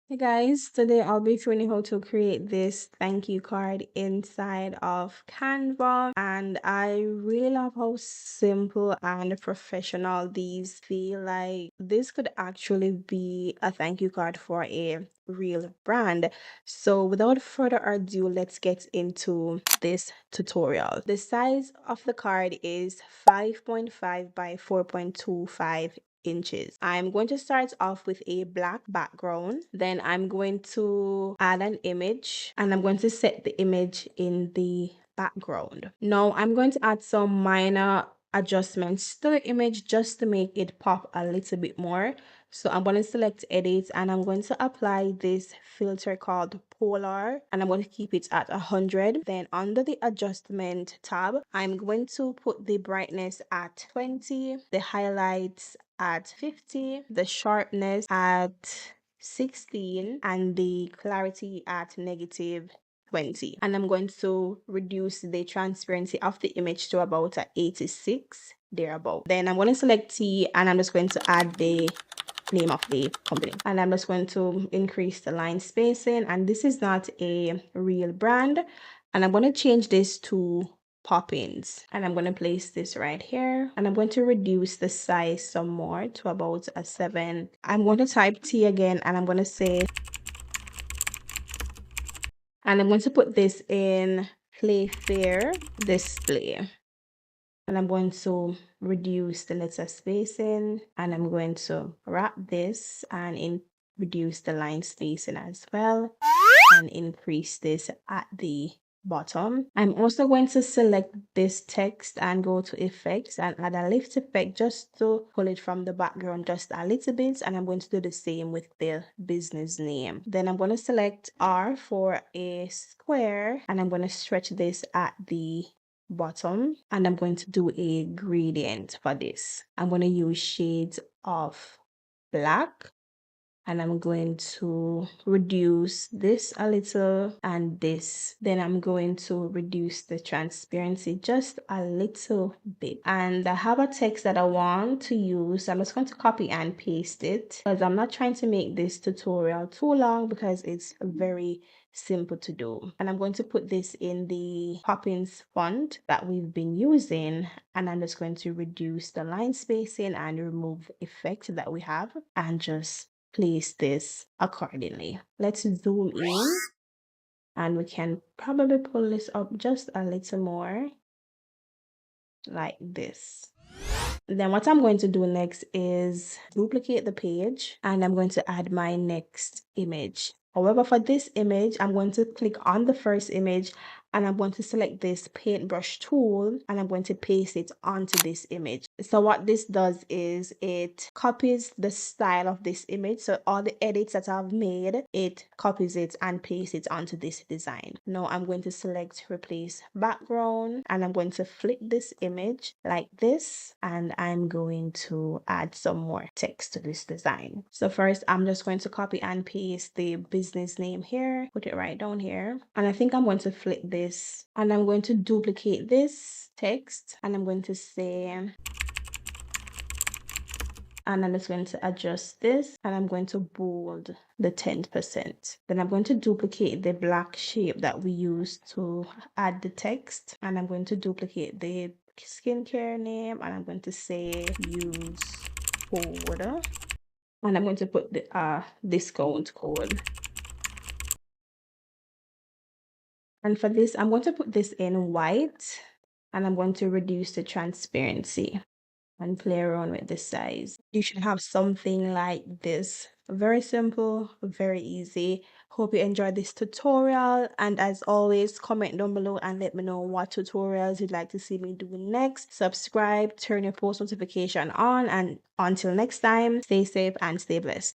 Hey guys, today I'll be showing you how to create this thank you card inside of Canva, and I really love how simple and professional these feel. Like this could actually be a thank you card for a real brand. So without further ado, let's get into this tutorial. The size of the card is 5.5 by 4.25 inches. I'm going to start off with a black background. Then I'm going to add an image and I'm going to set the image in the background. Now I'm going to add some minor adjustments to the image just to make it pop a little bit more. So I'm going to select edit and I'm going to apply this filter called polar and I'm going to keep it at 100. Then under the adjustment tab, I'm going to put the brightness at 20, the highlights at 50, the sharpness at 16, and the clarity at -20. And I'm going to reduce the transparency of the image to about 86 thereabout. Then I'm going to select T and I'm just going to add the name of the company and I'm just going to increase the line spacing, and this is not a real brand, and I'm going to change this to Poppins and I'm going to place this right here and I'm going to reduce the size some more to about a 7. I'm going to type T again and I'm going to say, and I'm going to put this in Playfair display. And I'm going to reduce the letter spacing and I'm going to wrap this and reduce the line spacing as well and increase this at the bottom. I'm also going to select this text and go to effects and add a lift effect just to pull it from the background just a little bit, and I'm going to do the same with the business name. Then I'm going to select R for a square and I'm going to stretch this at the bottom and I'm going to do a gradient for this. I'm going to use shades of black and I'm going to reduce this a little and this. Then I'm going to reduce the transparency just a little bit. And I have a text that I want to use. I'm just going to copy and paste it because I'm not trying to make this tutorial too long because it's very simple to do. And I'm going to put this in the Poppins font that we've been using, and I'm just going to reduce the line spacing and remove effect that we have and just place this accordingly. Let's zoom in and we can probably pull this up just a little more like this. Then what I'm going to do next is duplicate the page and I'm going to add my next image. However, for this image, I'm going to click on the first image and I'm going to select this paintbrush tool and I'm going to paste it onto this image. So what this does is it copies the style of this image. So all the edits that I've made, it copies it and pastes it onto this design. Now I'm going to select replace background and I'm going to flip this image like this and I'm going to add some more text to this design. So first I'm just going to copy and paste the business name here, put it right down here, and I think I'm going to flip this and I'm going to duplicate this text and I'm going to say, and I'm just going to adjust this and I'm going to bold the 10%. Then I'm going to duplicate the black shape that we used to add the text and I'm going to duplicate the skincare name and I'm going to say use code and I'm going to put the discount code. And for this, I'm going to put this in white and I'm going to reduce the transparency and play around with the size. You should have something like this. Very simple, very easy. Hope you enjoyed this tutorial, and as always, comment down below and let me know what tutorials you'd like to see me do next. Subscribe, turn your post notification on, and until next time, stay safe and stay blessed.